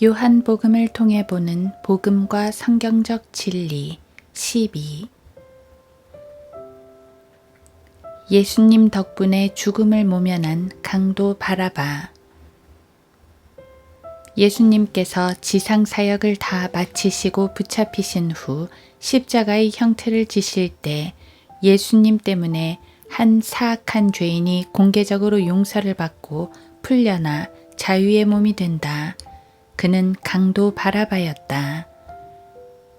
요한복음을 통해 보는 복음과 성경적 진리 12. 예수님 덕분에 죽음을 모면한 강도 바라바. 예수님께서 지상 사역을 다 마치시고 붙잡히신 후 십자가의 형틀을 지실 때 예수님 때문에 한 사악한 죄인이 공개적으로 용서를 받고 풀려나 자유의 몸이 된다. 그는 강도 바라바였다.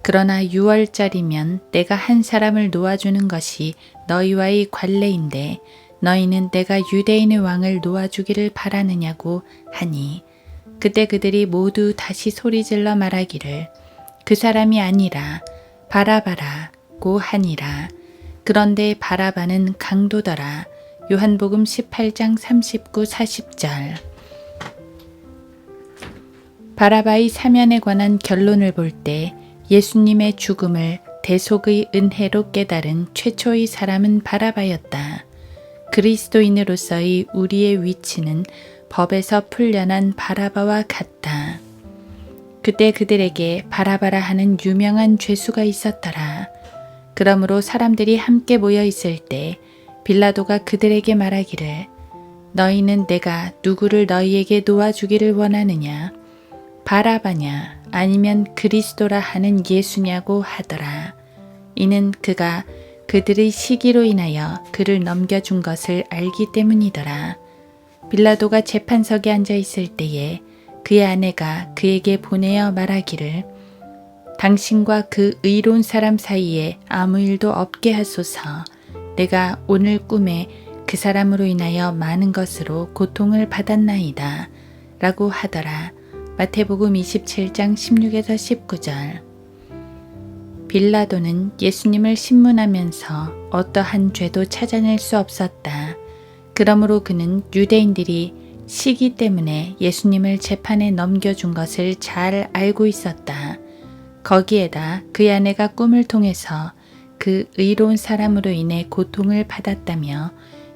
그러나 6월절이면 내가 한 사람을 놓아주는 것이 너희와의 관례인데 너희는 내가 유대인의 왕을 놓아주기를 바라느냐고 하니 그때 그들이 모두 다시 소리질러 말하기를 그 사람이 아니라 바라바라고 하니라. 그런데 바라바는 강도더라. 요한복음 18장 39, 40절. 바라바의 사면에 관한 결론을 볼 때 예수님의 죽음을 대속의 은혜로 깨달은 최초의 사람은 바라바였다. 그리스도인으로서의 우리의 위치는 법에서 풀려난 바라바와 같다. 그때 그들에게 바라바라 하는 유명한 죄수가 있었더라. 그러므로 사람들이 함께 모여 있을 때 빌라도가 그들에게 말하기를 너희는 내가 누구를 너희에게 놓아주기를 원하느냐? 바라바냐 아니면 그리스도라 하는 예수냐고 하더라. 이는 그가 그들의 시기로 인하여 그를 넘겨준 것을 알기 때문이더라. 빌라도가 재판석에 앉아 있을 때에 그의 아내가 그에게 보내어 말하기를 당신과 그 의로운 사람 사이에 아무 일도 없게 하소서. 내가 오늘 꿈에 그 사람으로 인하여 많은 것으로 고통을 받았나이다. 라고 하더라. 마태복음 27장 16에서 19절. 빌라도는 예수님을 신문하면서 어떠한 죄도 찾아낼 수 없었다. 그러므로 그는 유대인들이 시기 때문에 예수님을 재판에 넘겨준 것을 잘 알고 있었다. 거기에다 그의 아내가 꿈을 통해서 그 의로운 사람으로 인해 고통을 받았다며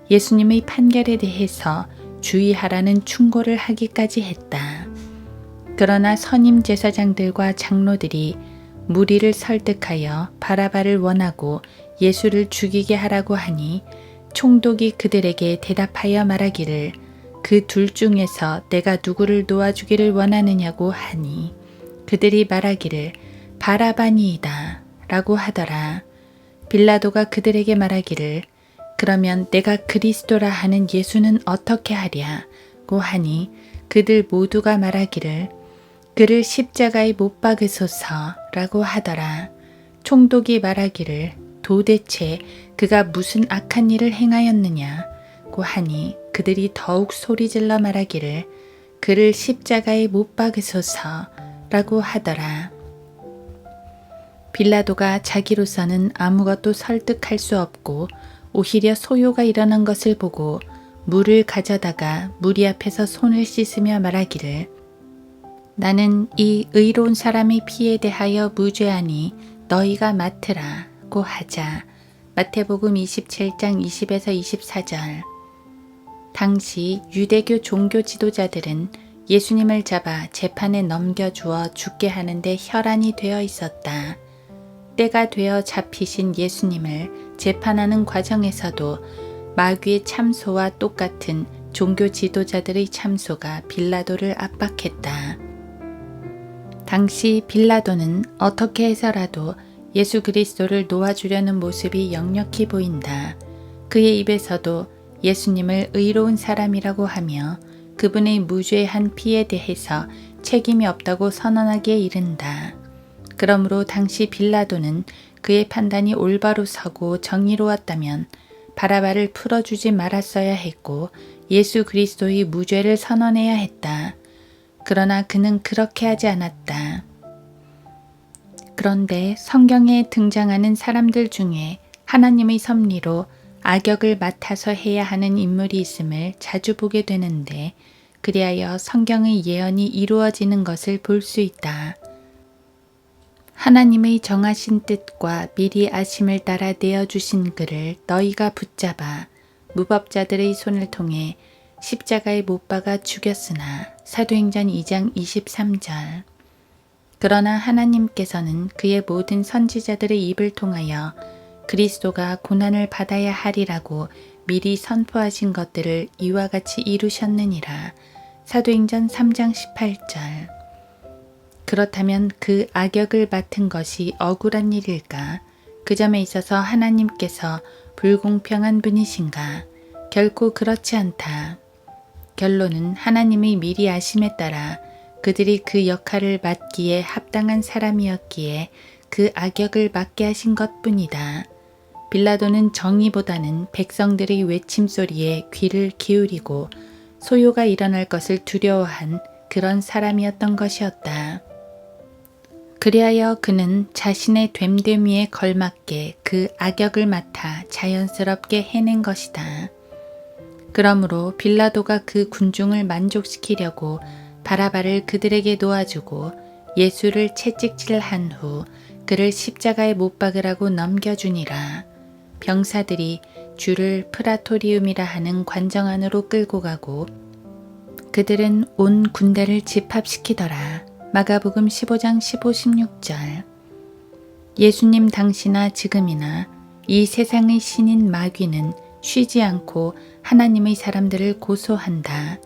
예수님의 판결에 대해서 주의하라는 충고를 하기까지 했다. 그러나 선임 제사장들과 장로들이 무리를 설득하여 바라바를 원하고 예수를 죽이게 하라고 하니 총독이 그들에게 대답하여 말하기를 그 둘 중에서 내가 누구를 놓아주기를 원하느냐고 하니 그들이 말하기를 바라바니이다 라고 하더라. 빌라도가 그들에게 말하기를 그러면 내가 그리스도라 하는 예수는 어떻게 하랴고 하니 그들 모두가 말하기를 그를 십자가에 못 박으소서라고 하더라. 총독이 말하기를 도대체 그가 무슨 악한 일을 행하였느냐고 하니 그들이 더욱 소리질러 말하기를 그를 십자가에 못 박으소서라고 하더라. 빌라도가 자기로서는 아무것도 설득할 수 없고 오히려 소요가 일어난 것을 보고 물을 가져다가 무리 앞에서 손을 씻으며 말하기를 나는 이 의로운 사람의 피에 대하여 무죄하니 너희가 맡으라고 하자. 마태복음 27장 20에서 24절. 당시 유대교 종교 지도자들은 예수님을 잡아 재판에 넘겨주어 죽게 하는데 혈안이 되어 있었다. 때가 되어 잡히신 예수님을 재판하는 과정에서도 마귀의 참소와 똑같은 종교 지도자들의 참소가 빌라도를 압박했다. 당시 빌라도는 어떻게 해서라도 예수 그리스도를 놓아주려는 모습이 역력히 보인다. 그의 입에서도 예수님을 의로운 사람이라고 하며 그분의 무죄한 피에 대해서 책임이 없다고 선언하기에 이른다. 그러므로 당시 빌라도는 그의 판단이 올바로 서고 정의로웠다면 바라바를 풀어주지 말았어야 했고 예수 그리스도의 무죄를 선언해야 했다. 그러나 그는 그렇게 하지 않았다. 그런데 성경에 등장하는 사람들 중에 하나님의 섭리로 악역을 맡아서 해야 하는 인물이 있음을 자주 보게 되는데 그리하여 성경의 예언이 이루어지는 것을 볼 수 있다. 하나님의 정하신 뜻과 미리 아심을 따라 내어주신 그를 너희가 붙잡아 무법자들의 손을 통해 십자가에 못 박아 죽였으나 사도행전 2장 23절. 그러나 하나님께서는 그의 모든 선지자들의 입을 통하여 그리스도가 고난을 받아야 하리라고 미리 선포하신 것들을 이와 같이 이루셨느니라. 사도행전 3장 18절. 그렇다면 그 악역을 맡은 것이 억울한 일일까? 그 점에 있어서 하나님께서 불공평한 분이신가? 결코 그렇지 않다. 결론은 하나님의 미리 아심에 따라 그들이 그 역할을 맡기에 합당한 사람이었기에 그 악역을 맡게 하신 것뿐이다. 빌라도는 정의보다는 백성들의 외침소리에 귀를 기울이고 소요가 일어날 것을 두려워한 그런 사람이었던 것이었다. 그리하여 그는 자신의 됨됨이에 걸맞게 그 악역을 맡아 자연스럽게 해낸 것이다. 그러므로 빌라도가 그 군중을 만족시키려고 바라바를 그들에게 놓아주고 예수를 채찍질한 후 그를 십자가에 못 박으라고 넘겨주니라. 병사들이 주를 프라토리움이라 하는 관정 안으로 끌고 가고 그들은 온 군대를 집합시키더라. 마가복음 15장 15, 16절. 예수님 당시나 지금이나 이 세상의 신인 마귀는 쉬지 않고 하나님의 사람들을 고소한다.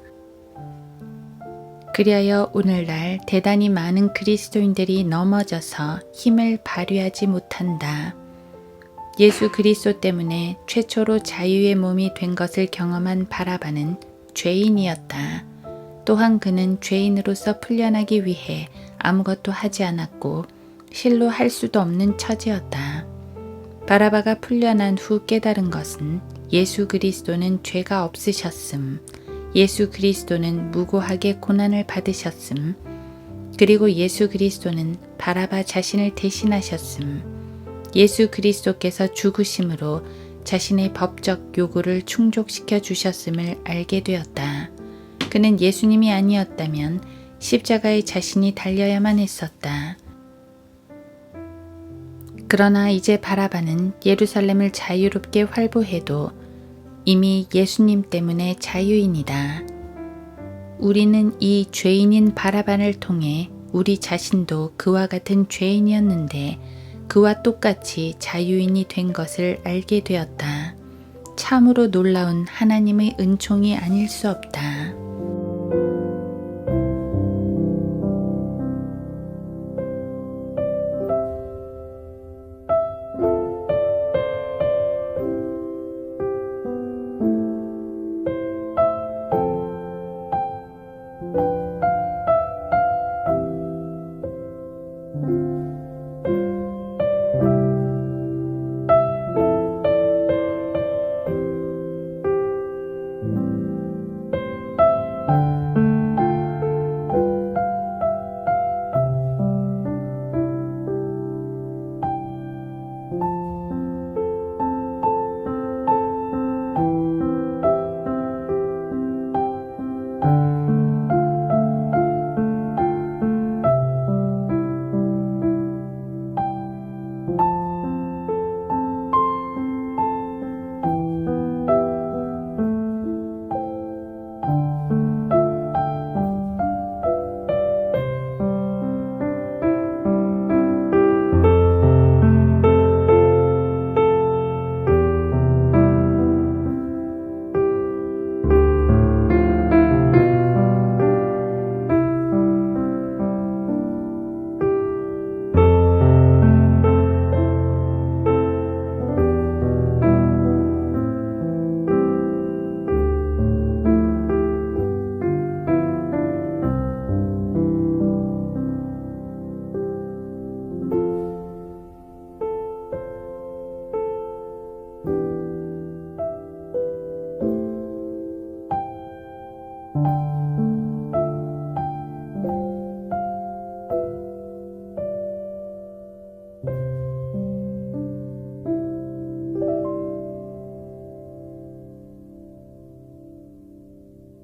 그리하여 오늘날 대단히 많은 그리스도인들이 넘어져서 힘을 발휘하지 못한다. 예수 그리스도 때문에 최초로 자유의 몸이 된 것을 경험한 바라바는 죄인이었다. 또한 그는 죄인으로서 풀려나기 위해 아무것도 하지 않았고 실로 할 수도 없는 처지였다. 바라바가 풀려난 후 깨달은 것은 예수 그리스도는 죄가 없으셨음, 예수 그리스도는 무고하게 고난을 받으셨음, 그리고 예수 그리스도는 바라바 자신을 대신하셨음, 예수 그리스도께서 죽으심으로 자신의 법적 요구를 충족시켜 주셨음을 알게 되었다. 그는 예수님이 아니었다면 십자가에 자신이 달려야만 했었다. 그러나 이제 바라바는 예루살렘을 자유롭게 활보해도 이미 예수님 때문에 자유인이다. 우리는 이 죄인인 바라바를 통해 우리 자신도 그와 같은 죄인이었는데 그와 똑같이 자유인이 된 것을 알게 되었다. 참으로 놀라운 하나님의 은총이 아닐 수 없다.